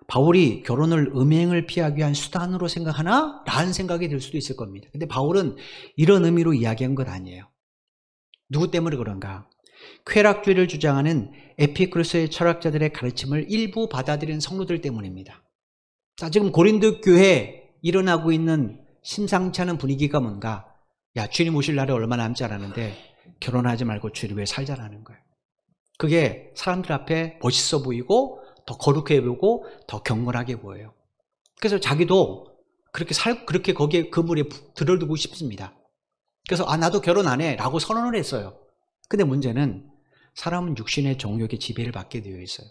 바울이 결혼을 음행을 피하기 위한 수단으로 생각하나? 라는 생각이 들 수도 있을 겁니다. 근데 바울은 이런 의미로 이야기한 건 아니에요. 누구 때문에 그런가? 쾌락주의를 주장하는 에피쿠로스의 철학자들의 가르침을 일부 받아들인 성도들 때문입니다. 자, 지금 고린도 교회에 일어나고 있는 심상치 않은 분위기가 뭔가? 야, 주님 오실 날이 얼마 남지 않았는데 결혼하지 말고 주님 위해 살자라는 거예요. 그게 사람들 앞에 멋있어 보이고 더 거룩해 보이고 더 경건하게 보여요. 그래서 자기도 그렇게 거기에 그 물에 들어두고 싶습니다. 그래서 나도 결혼 안 해 라고 선언을 했어요. 근데 문제는 사람은 육신의 정욕의 지배를 받게 되어 있어요.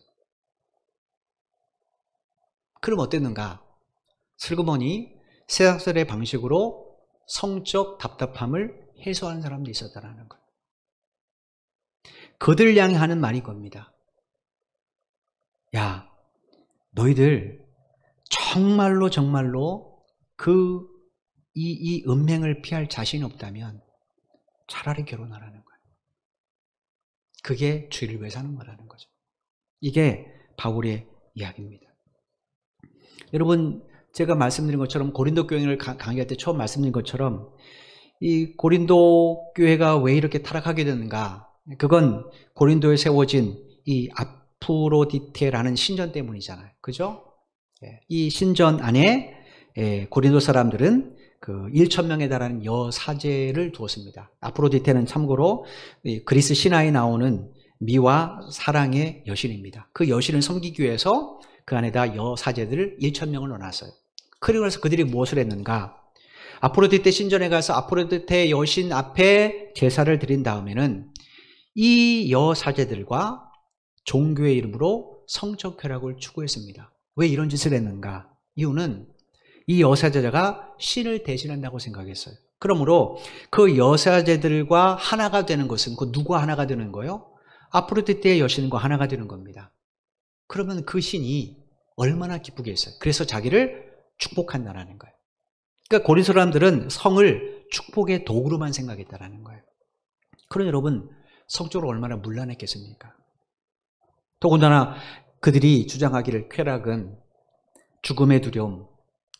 그럼 어땠는가? 슬그머니 세상살의 방식으로 성적 답답함을 해소하는 사람도 있었다는 거예요. 그들 향해 하는 말이 겁니다. 야, 너희들 정말로 이 음행을 피할 자신이 없다면 차라리 결혼하라는 거예요. 그게 주를 위해 사는 거라는 거죠. 이게 바울의 이야기입니다. 여러분, 제가 말씀드린 것처럼 고린도 교회를 강의할 때 처음 말씀드린 것처럼 이 고린도 교회가 왜 이렇게 타락하게 됐는가? 그건 고린도에 세워진 이 아프로디테라는 신전 때문이잖아요. 그죠? 이 신전 안에 고린도 사람들은 그 1,000명에 달하는 여사제를 두었습니다. 아프로디테는 참고로 그리스 신화에 나오는 미와 사랑의 여신입니다. 그 여신을 섬기기 위해서 그 안에다 여사제들을 1,000명을 넣어놨어요. 그래서 그들이 무엇을 했는가? 아프로디테 신전에 가서 아프로디테 여신 앞에 제사를 드린 다음에는 이 여사제들과 종교의 이름으로 성적 쾌락을 추구했습니다. 왜 이런 짓을 했는가? 이유는 이 여사제가 신을 대신한다고 생각했어요. 그러므로 그 여사제들과 하나가 되는 것은 그 누가 하나가 되는 거예요? 아프로디테의 여신과 하나가 되는 겁니다. 그러면 그 신이 얼마나 기쁘겠어요. 그래서 자기를 축복한다는 거예요. 그러니까 고린 사람들은 성을 축복의 도구로만 생각했다는 거예요. 그럼 여러분, 성적으로 얼마나 문란했겠습니까? 더군다나 그들이 주장하기를 쾌락은 죽음의 두려움,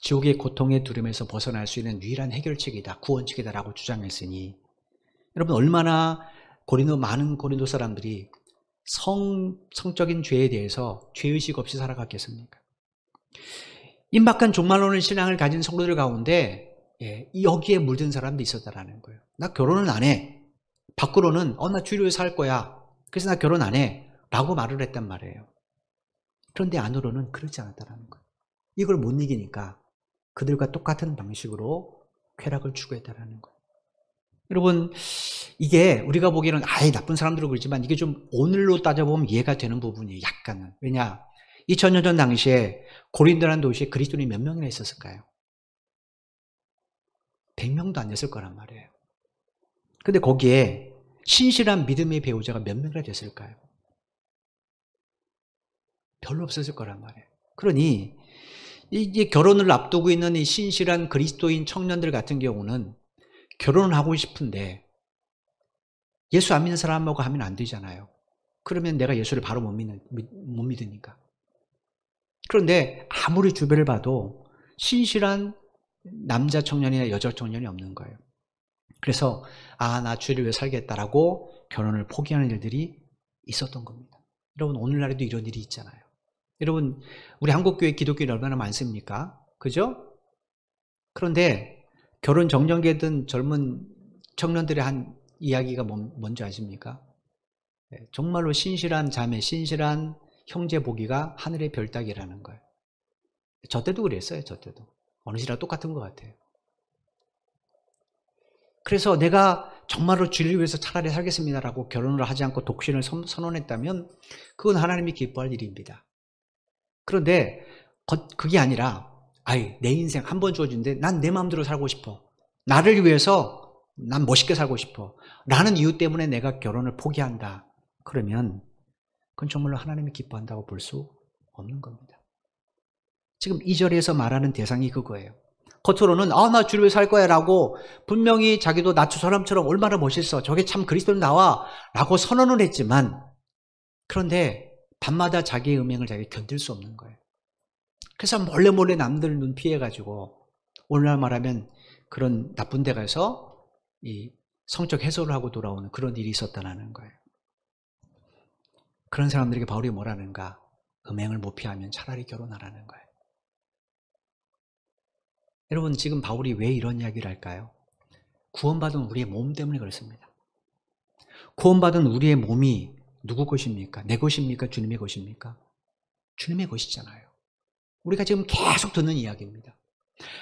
지옥의 고통의 두려움에서 벗어날 수 있는 유일한 해결책이다, 구원책이다라고 주장했으니 여러분, 얼마나 많은 고린도 사람들이 성적인 죄에 대해서 죄의식 없이 살아갔겠습니까? 임박한 종말론의 신앙을 가진 성도들 가운데 여기에 물든 사람도 있었다라는 거예요. 나 결혼은 안 해. 밖으로는 나 주를 위해 살 거야. 그래서 나 결혼 안 해. 라고 말을 했단 말이에요. 그런데 안으로는 그렇지 않았다라는 거예요. 이걸 못 이기니까 그들과 똑같은 방식으로 쾌락을 추구했다라는 거예요. 여러분, 이게 우리가 보기에는 나쁜 사람들로 그러지만 이게 좀 오늘로 따져보면 이해가 되는 부분이에요. 약간은. 왜냐? 2000년 전 당시에 고린도라는 도시에 그리스도인이 몇 명이나 있었을까요? 100명도 안 됐을 거란 말이에요. 근데 거기에 신실한 믿음의 배우자가 몇 명이나 됐을까요? 별로 없었을 거란 말이에요. 그러니 이제 결혼을 앞두고 있는 이 신실한 그리스도인 청년들 같은 경우는 결혼을 하고 싶은데 예수 안 믿는 사람하고 하면 안 되잖아요. 그러면 내가 예수를 바로 못 믿으니까. 그런데 아무리 주변을 봐도 신실한 남자 청년이나 여자 청년이 없는 거예요. 그래서 나 주를 위해 살겠다라고 결혼을 포기하는 일들이 있었던 겁니다. 여러분, 오늘날에도 이런 일이 있잖아요. 여러분, 우리 한국교회 기독교인이 얼마나 많습니까? 그죠? 그런데 결혼 정년기든 젊은 청년들의 한 이야기가 뭔지 아십니까? 정말로 신실한 자매, 신실한 형제 보기가 하늘의 별 따기라는 거예요. 저 때도 그랬어요. 저 때도. 어느 시대랑 똑같은 것 같아요. 그래서 내가 정말로 주를 위해서 차라리 살겠습니다라고 결혼을 하지 않고 독신을 선언했다면 그건 하나님이 기뻐할 일입니다. 그런데 그게 아니라 내 인생 한 번 주어진데 난 내 마음대로 살고 싶어. 나를 위해서 난 멋있게 살고 싶어. 라는 이유 때문에 내가 결혼을 포기한다. 그러면 그건 정말로 하나님이 기뻐한다고 볼 수 없는 겁니다. 지금 2절에서 말하는 대상이 그거예요. 겉으로는 나 주를 위해 살 거야 라고 분명히 자기도 나처 사람처럼 얼마나 멋있어. 저게 참 그리스도는 나와 라고 선언을 했지만 그런데 밤마다 자기의 음행을 자기가 견딜 수 없는 거예요. 그래서 몰래 남들 눈 피해가지고 오늘날 말하면 그런 나쁜 데 가서 이 성적 해소를 하고 돌아오는 그런 일이 있었다는 거예요. 그런 사람들에게 바울이 뭐라는가? 음행을 못 피하면 차라리 결혼하라는 거예요. 여러분, 지금 바울이 왜 이런 이야기를 할까요? 구원받은 우리의 몸 때문에 그렇습니다. 구원받은 우리의 몸이 누구 것입니까? 내 것입니까? 주님의 것입니까? 주님의 것이잖아요. 우리가 지금 계속 듣는 이야기입니다.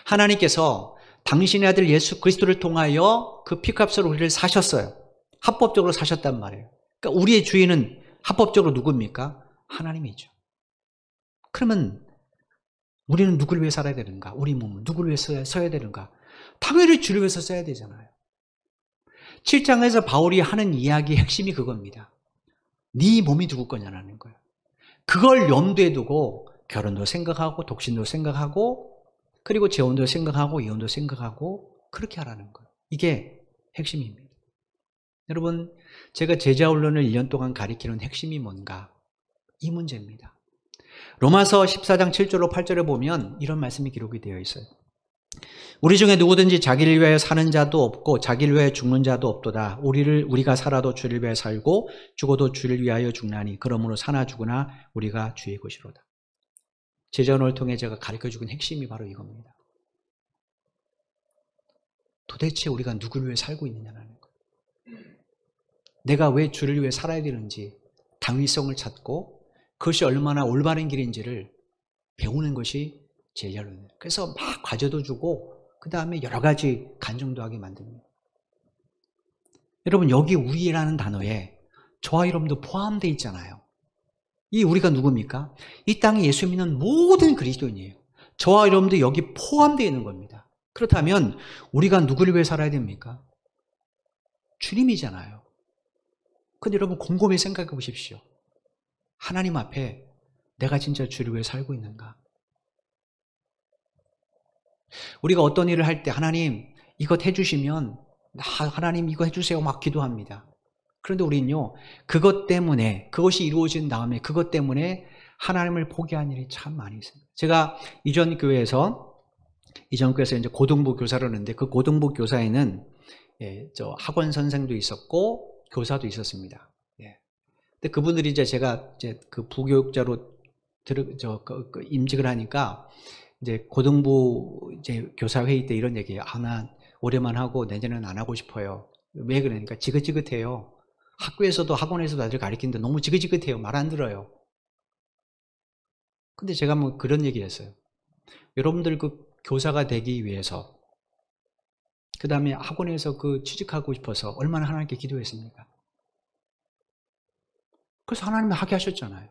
하나님께서 당신의 아들 예수 그리스도를 통하여 그 피값으로 우리를 사셨어요. 합법적으로 사셨단 말이에요. 그러니까 우리의 주인은 합법적으로 누굽니까? 하나님이죠. 그러면 우리는 누구를 위해 살아야 되는가? 우리 몸은 누구를 위해 써야 되는가? 당연히 주를 위해서 써야 되잖아요. 7장에서 바울이 하는 이야기의 핵심이 그겁니다. 네 몸이 누구 거냐라는 거예요. 그걸 염두에 두고 결혼도 생각하고 독신도 생각하고 그리고 재혼도 생각하고 이혼도 생각하고 그렇게 하라는 거예요. 이게 핵심입니다. 여러분, 제가 제자 훈련을 1년 동안 가리키는 핵심이 뭔가? 이 문제입니다. 로마서 14장 7절로 8절에 보면 이런 말씀이 기록이 되어 있어요. 우리 중에 누구든지 자기를 위하여 사는 자도 없고 자기를 위하여 죽는 자도 없도다. 우리가 살아도 주를 위하여 살고 죽어도 주를 위하여 죽나니 그러므로 사나 죽으나 우리가 주의 것이로다. 제자훈련을 통해 제가 가르쳐주는 핵심이 바로 이겁니다. 도대체 우리가 누구를 위해 살고 있느냐는 거예요. 내가 왜 주를 위해 살아야 되는지 당위성을 찾고 그것이 얼마나 올바른 길인지를 배우는 것이 제자훈련이에요. 그래서 막 과제도 주고 그 다음에 여러 가지 간증도 하게 만듭니다. 여러분, 여기 우리라는 단어에 저와 여러분도 포함되어 있잖아요. 이 우리가 누굽니까? 이 땅에 예수 믿는 모든 그리스도인이에요. 저와 여러분도 여기 포함되어 있는 겁니다. 그렇다면 우리가 누구를 위해 살아야 됩니까? 주님이잖아요. 근데 여러분 곰곰이 생각해 보십시오. 하나님 앞에 내가 진짜 주를 위해 살고 있는가? 우리가 어떤 일을 할 때 하나님 이것 해주시면 하나님 이거 해주세요 막 기도합니다. 그런데 우리는요 그것 때문에 그것이 이루어진 다음에 그것 때문에 하나님을 포기한 일이 참 많이 있습니다. 제가 이전 교회에서 이제 고등부 교사를 했는데 그 고등부 교사에는 저 학원 선생도 있었고 교사도 있었습니다. 근데 그분들이 제가 그 부교육자로 임직을 하니까 이제 고등부 교사 회의 때 이런 얘기예요. 난 올해만 하고 내년에는 안 하고 싶어요. 왜 그러니까 지긋지긋해요. 학교에서도 학원에서도 아들 가르치는데 너무 지긋지긋해요. 말 안 들어요. 근데 제가 뭐 그런 얘기를 했어요. 여러분들 그 교사가 되기 위해서 그 다음에 학원에서 그 취직하고 싶어서 얼마나 하나님께 기도했습니까? 그래서 하나님이 하게 하셨잖아요.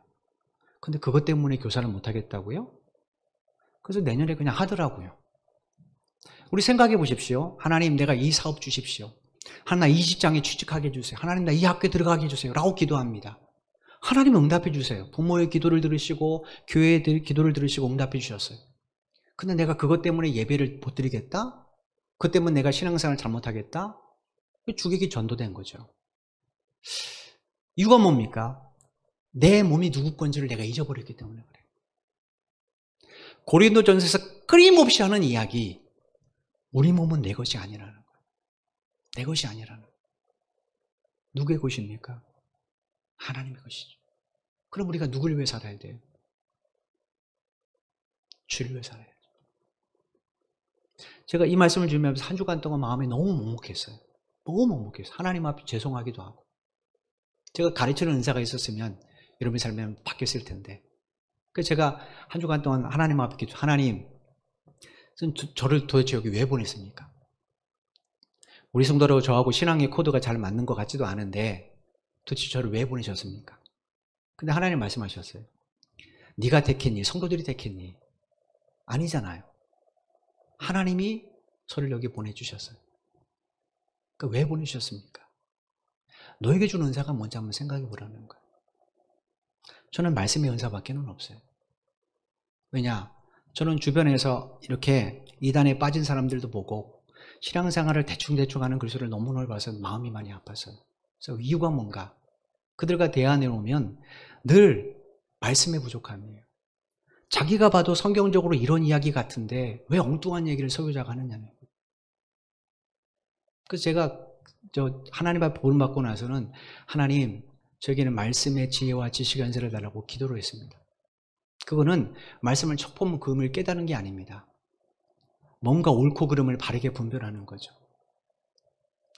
근데 그것 때문에 교사를 못 하겠다고요? 그래서 내년에 그냥 하더라고요. 우리 생각해 보십시오. 하나님 내가 이 사업 주십시오. 하나님 이 직장에 취직하게 해주세요. 하나님 나 이 학교에 들어가게 해주세요. 라고 기도합니다. 하나님은 응답해 주세요. 부모의 기도를 들으시고 교회의 기도를 들으시고 응답해 주셨어요. 근데 내가 그것 때문에 예배를 못 드리겠다? 그것 때문에 내가 신앙생활을 잘못하겠다? 주객이 전도된 거죠. 이유가 뭡니까? 내 몸이 누구 건지를 내가 잊어버렸기 때문에 그래요. 고린도전서에서 끊임없이 하는 이야기, 우리 몸은 내 것이 아니라는 거예요. 내 것이 아니라는 거예요. 누구의 것입니까? 하나님의 것이죠. 그럼 우리가 누구를 위해 살아야 돼요? 주를 위해 살아야죠. 제가 이 말씀을 주면서 한 주간 동안 마음이 너무 먹먹했어요. 너무 먹먹했어요. 하나님 앞에 죄송하기도 하고. 제가 가르치는 은사가 있었으면 여러분의 삶이 바뀌었을 텐데. 그래서 제가 한 주간 동안 하나님 앞에 기도, 하나님, 저를 도대체 여기 왜 보냈습니까? 우리 성도라고 저하고 신앙의 코드가 잘 맞는 것 같지도 않은데 도대체 저를 왜 보내셨습니까? 근데 하나님 말씀하셨어요. 네가 택했니? 성도들이 택했니? 아니잖아요. 하나님이 저를 여기 보내주셨어요. 그러니까 왜 보내주셨습니까? 너에게 준 은사가 뭔지 한번 생각해 보라는 거예요. 저는 말씀의 은사밖에는 없어요. 왜냐? 저는 주변에서 이렇게 이단에 빠진 사람들도 보고 신앙생활을 대충대충 하는 그리스도를 너무너무 봐서 마음이 많이 아팠어요. 그래서 이유가 뭔가? 그들과 대화해놓으면 늘 말씀의 부족함이에요. 자기가 봐도 성경적으로 이런 이야기 같은데 왜 엉뚱한 얘기를 설교자가 하느냐는. 그래서 제가 하나님 앞에 부름받고 나서는 하나님, 저에게는 말씀의 지혜와 지식 연세를 달라고 기도를 했습니다. 그거는 말씀을 첫 보면 그음을 깨닫는 게 아닙니다. 뭔가 옳고 그름을 바르게 분별하는 거죠.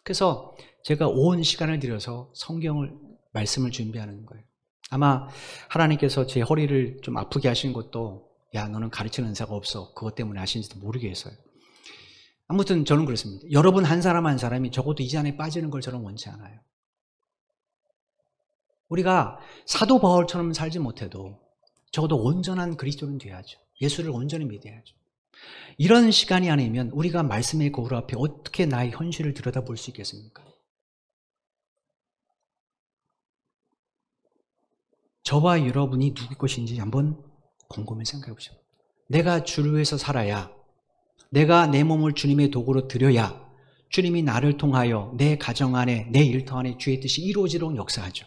그래서 제가 온 시간을 들여서 성경을 말씀을 준비하는 거예요. 아마 하나님께서 제 허리를 좀 아프게 하신 것도 야 너는 가르치는 은사가 없어 그것 때문에 하신지도 모르겠어요. 아무튼 저는 그렇습니다. 여러분 한 사람 한 사람이 적어도 이 잔에 빠지는 걸 저는 원치 않아요. 우리가 사도 바울처럼 살지 못해도 적어도 온전한 그리스도는 돼야죠. 예수를 온전히 믿어야죠. 이런 시간이 아니면 우리가 말씀의 거울 앞에 어떻게 나의 현실을 들여다볼 수 있겠습니까? 저와 여러분이 누구 것인지 한번 곰곰이 생각해 보십시오. 내가 주를 위해서 살아야, 내가 내 몸을 주님의 도구로 드려야 주님이 나를 통하여 내 가정 안에, 내 일터 안에 주의 뜻이 이루어지도록 역사하죠.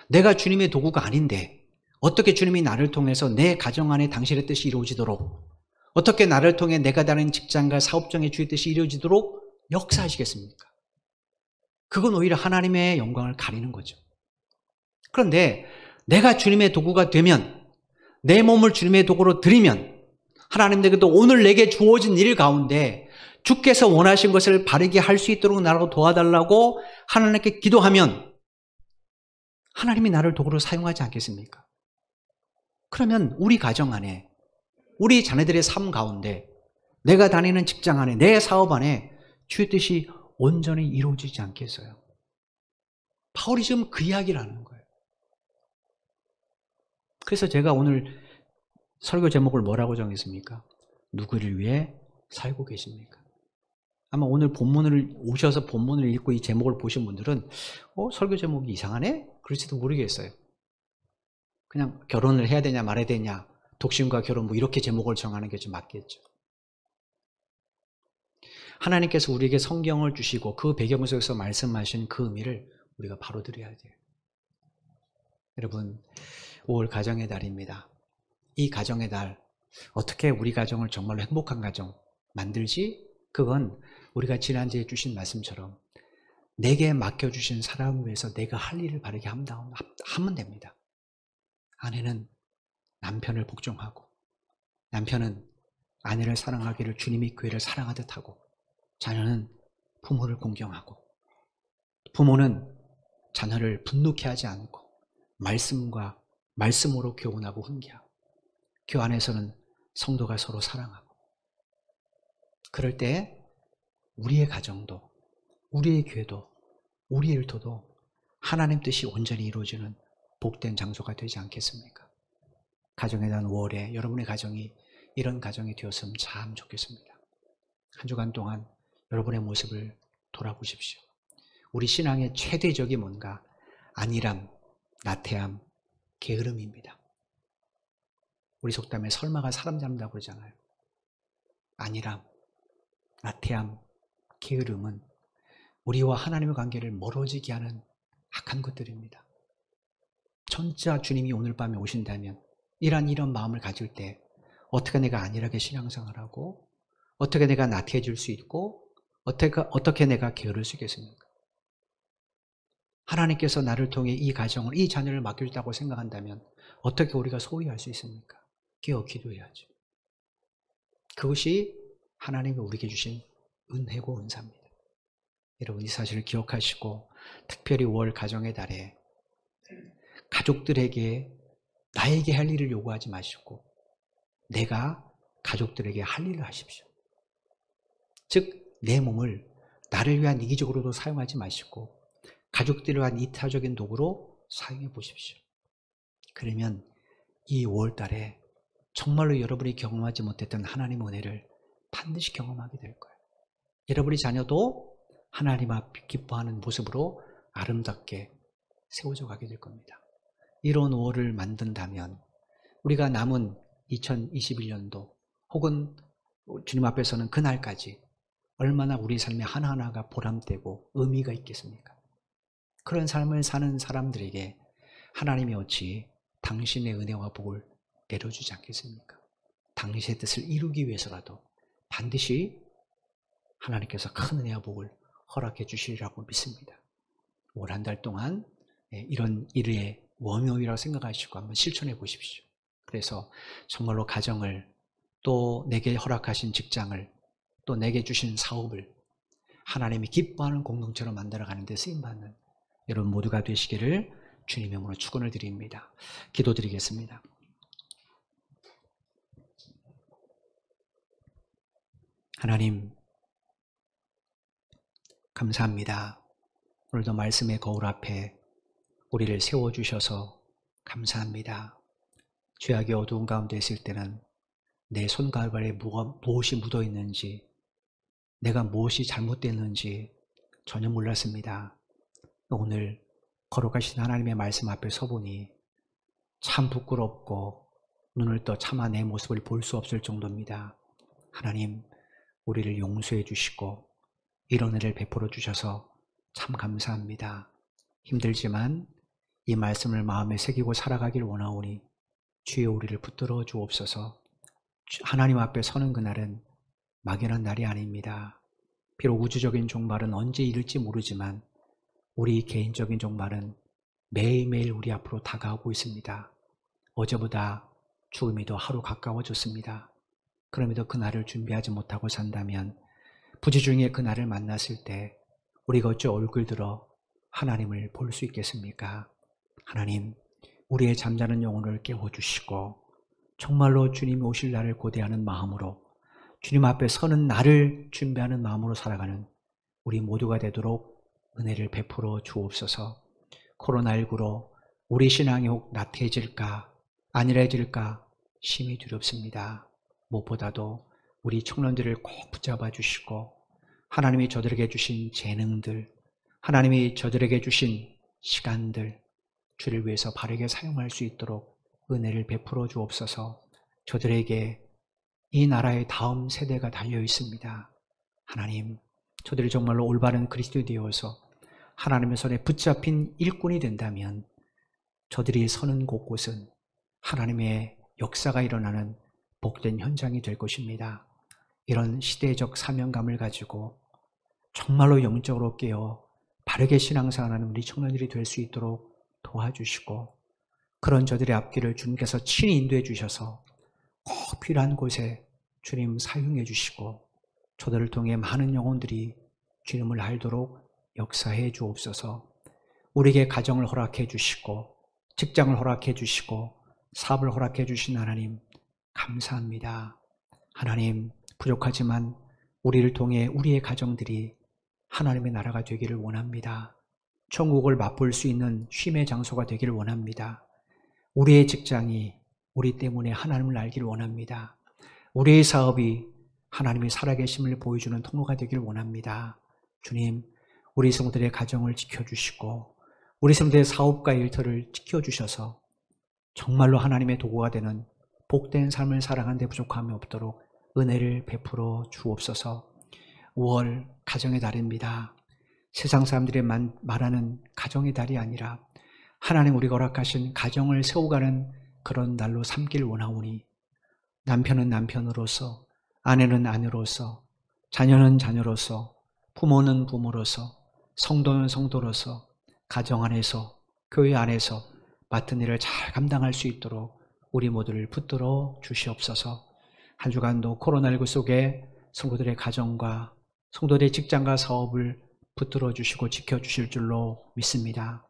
내가 주님의 도구가 아닌데 어떻게 주님이 나를 통해서 내 가정 안에 당신의 뜻이 이루어지도록, 어떻게 나를 통해 내가 다니는 직장과 사업장에 주의 뜻이 이루어지도록 역사하시겠습니까? 그건 오히려 하나님의 영광을 가리는 거죠. 그런데 내가 주님의 도구가 되면, 내 몸을 주님의 도구로 드리면 하나님께도 오늘 내게 주어진 일 가운데 주께서 원하신 것을 바르게 할 수 있도록 나라고 도와달라고 하나님께 기도하면 하나님이 나를 도구로 사용하지 않겠습니까? 그러면 우리 가정 안에, 우리 자녀들의 삶 가운데, 내가 다니는 직장 안에, 내 사업 안에 주의 뜻이 온전히 이루어지지 않겠어요? 바울이 지금 그 이야기를 하는 거예요. 그래서 제가 오늘 설교 제목을 뭐라고 정했습니까? 누구를 위해 살고 계십니까? 아마 오늘 본문을 오셔서 본문을 읽고 이 제목을 보신 분들은 설교 제목이 이상하네? 그럴지도 모르겠어요. 그냥 결혼을 해야 되냐 말아야 되냐, 독신과 결혼 뭐 이렇게 제목을 정하는 게 좀 맞겠죠. 하나님께서 우리에게 성경을 주시고 그 배경 속에서 말씀하신 그 의미를 우리가 바로 들어야 돼요. 여러분, 5월 가정의 달입니다. 이 가정의 달, 어떻게 우리 가정을 정말로 행복한 가정 만들지? 그건 우리가 지난주에 주신 말씀처럼 내게 맡겨주신 사람을 위해서 내가 할 일을 바르게 하면 됩니다. 아내는 남편을 복종하고, 남편은 아내를 사랑하기를 주님이 교회를 사랑하듯 하고, 자녀는 부모를 공경하고, 부모는 자녀를 분노케 하지 않고 말씀으로 교훈하고 훈계하고, 교회 안에서는 성도가 서로 사랑하고, 그럴 때 우리의 가정도, 우리의 교회도, 우리의 일터도 하나님 뜻이 온전히 이루어지는 복된 장소가 되지 않겠습니까? 가정에 대한 5월에 여러분의 가정이 이런 가정이 되었으면 참 좋겠습니다. 한 주간 동안 여러분의 모습을 돌아보십시오. 우리 신앙의 최대적이 뭔가? 안일함, 나태함, 게으름입니다. 우리 속담에 설마가 사람 잡는다고 그러잖아요. 안일함, 나태함, 게으름은 우리와 하나님의 관계를 멀어지게 하는 악한 것들입니다. 진짜 주님이 오늘 밤에 오신다면 이런 마음을 가질 때 어떻게 내가 안일하게 신앙생활하고, 어떻게 내가 나태해질 수 있고, 어떻게 내가 게으를 수 있겠습니까? 하나님께서 나를 통해 이 가정을, 이 자녀를 맡겨줬다고 생각한다면 어떻게 우리가 소홀히 할 수 있습니까? 깨어 기도해야죠. 그것이 하나님이 우리에게 주신 은혜고 은사입니다. 여러분, 이 사실을 기억하시고 특별히 5월 가정의 달에 가족들에게 나에게 할 일을 요구하지 마시고 내가 가족들에게 할 일을 하십시오. 즉 내 몸을 나를 위한 이기적으로도 사용하지 마시고 가족들을 위한 이타적인 도구로 사용해 보십시오. 그러면 이 5월 달에 정말로 여러분이 경험하지 못했던 하나님의 은혜를 반드시 경험하게 될 거예요. 여러분의 자녀도 하나님 앞 기뻐하는 모습으로 아름답게 세워져 가게 될 겁니다. 이런 5월을 만든다면 우리가 남은 2021년도 혹은 주님 앞에서는 그날까지 얼마나 우리 삶의 하나하나가 보람되고 의미가 있겠습니까? 그런 삶을 사는 사람들에게 하나님이 어찌 당신의 은혜와 복을 내려주지 않겠습니까? 당신의 뜻을 이루기 위해서라도 반드시 하나님께서 큰 은혜와 복을 허락해 주시리라고 믿습니다. 올 한 달 동안 이런 일의 워명이라고 생각하시고 한번 실천해 보십시오. 그래서 정말로 가정을, 또 내게 허락하신 직장을, 또 내게 주신 사업을 하나님이 기뻐하는 공동체로 만들어가는 데 쓰임받는 여러분 모두가 되시기를 주님의 이름으로 축원을 드립니다. 기도드리겠습니다. 하나님 감사합니다. 오늘도 말씀의 거울 앞에 우리를 세워주셔서 감사합니다. 죄악의 어두운 가운데 있을 때는 내 손가락에 무엇이 묻어있는지, 내가 무엇이 잘못됐는지 전혀 몰랐습니다. 오늘 거룩하신 하나님의 말씀 앞에 서보니 참 부끄럽고 눈을 떠 차마 내 모습을 볼 수 없을 정도입니다. 하나님, 우리를 용서해 주시고 이런 은혜를 베풀어 주셔서 참 감사합니다. 힘들지만 이 말씀을 마음에 새기고 살아가길 원하오니 주여 우리를 붙들어 주옵소서. 하나님 앞에 서는 그날은 막연한 날이 아닙니다. 비록 우주적인 종말은 언제 이를지 모르지만 우리 개인적인 종말은 매일매일 우리 앞으로 다가오고 있습니다. 어제보다 죽음이 더 하루 가까워졌습니다. 그럼에도 그날을 준비하지 못하고 산다면 부지중에 그날을 만났을 때 우리가 어찌 얼굴 들어 하나님을 볼 수 있겠습니까? 하나님, 우리의 잠자는 영혼을 깨워주시고 정말로 주님이 오실 날을 고대하는 마음으로 주님 앞에 서는 날을 준비하는 마음으로 살아가는 우리 모두가 되도록 은혜를 베풀어 주옵소서. 코로나19로 우리 신앙이 혹 나태해질까 안일해질까 심히 두렵습니다. 무엇보다도 우리 청년들을 꼭 붙잡아 주시고 하나님이 저들에게 주신 재능들, 하나님이 저들에게 주신 시간들 주를 위해서 바르게 사용할 수 있도록 은혜를 베풀어 주옵소서. 저들에게 이 나라의 다음 세대가 달려 있습니다. 하나님, 저들이 정말로 올바른 그리스도인이 되어서 하나님의 손에 붙잡힌 일꾼이 된다면 저들이 서는 곳곳은 하나님의 역사가 일어나는 복된 현장이 될 것입니다. 이런 시대적 사명감을 가지고 정말로 영적으로 깨어 바르게 신앙생활하는 우리 청년들이 될 수 있도록 도와주시고 그런 저들의 앞길을 주님께서 친히 인도해 주셔서 꼭 필요한 곳에 주님 사용해 주시고 저들을 통해 많은 영혼들이 주님을 알도록 역사해 주옵소서. 우리에게 가정을 허락해 주시고 직장을 허락해 주시고 사업을 허락해 주신 하나님 감사합니다. 하나님, 부족하지만 우리를 통해 우리의 가정들이 하나님의 나라가 되기를 원합니다. 천국을 맛볼 수 있는 쉼의 장소가 되기를 원합니다. 우리의 직장이 우리 때문에 하나님을 알기를 원합니다. 우리의 사업이 하나님의 살아계심을 보여주는 통로가 되기를 원합니다. 주님, 우리 성도들의 가정을 지켜주시고 우리 성도들의 사업과 일터를 지켜주셔서 정말로 하나님의 도구가 되는 복된 삶을 살아가는 데 부족함이 없도록 은혜를 베풀어 주옵소서. 5월 가정의 달입니다. 세상 사람들이 말하는 가정의 달이 아니라 하나님 우리가 허락하신 가정을 세워가는 그런 날로 삼길 원하오니 남편은 남편으로서, 아내는 아내로서, 자녀는 자녀로서, 부모는 부모로서, 성도는 성도로서, 가정 안에서, 교회 안에서 맡은 일을 잘 감당할 수 있도록 우리 모두를 붙들어 주시옵소서. 한 주간도 코로나19 속에 성도들의 가정과 성도들의 직장과 사업을 붙들어 주시고 지켜주실 줄로 믿습니다.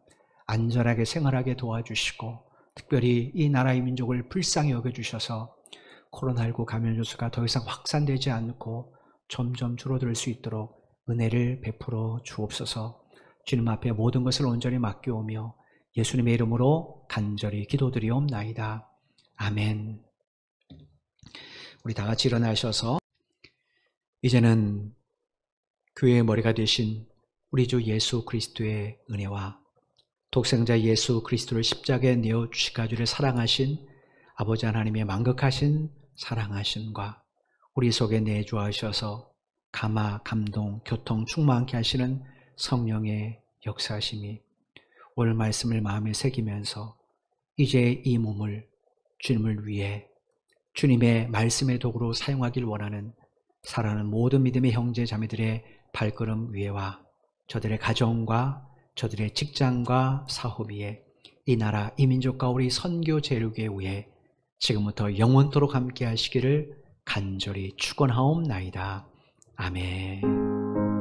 안전하게 생활하게 도와주시고 특별히 이 나라의 민족을 불쌍히 여겨주셔서 코로나19 감염 수가 더 이상 확산되지 않고 점점 줄어들 수 있도록 은혜를 베풀어 주옵소서. 주님 앞에 모든 것을 온전히 맡겨오며 예수님의 이름으로 간절히 기도드리옵나이다. 아멘. 우리 다 같이 일어나셔서 이제는 교회의 머리가 되신 우리 주 예수 그리스도의 은혜와 독생자 예수 그리스도를 십자가에 내어 주시가지를 사랑하신 아버지 하나님의 만극하신 사랑하심과 우리 속에 내주하셔서 감화, 감동, 교통 충만케 하시는 성령의 역사하심이 오늘 말씀을 마음에 새기면서 이제 이 몸을 주님을 위해 주님의 말씀의 도구로 사용하길 원하는 사랑하는 모든 믿음의 형제 자매들의 발걸음 위에와 저들의 가정과 저들의 직장과 사업 위에 이 나라 이 민족과 우리 선교 제일교회 위에 지금부터 영원토록 함께 하시기를 간절히 축원하옵나이다. 아멘.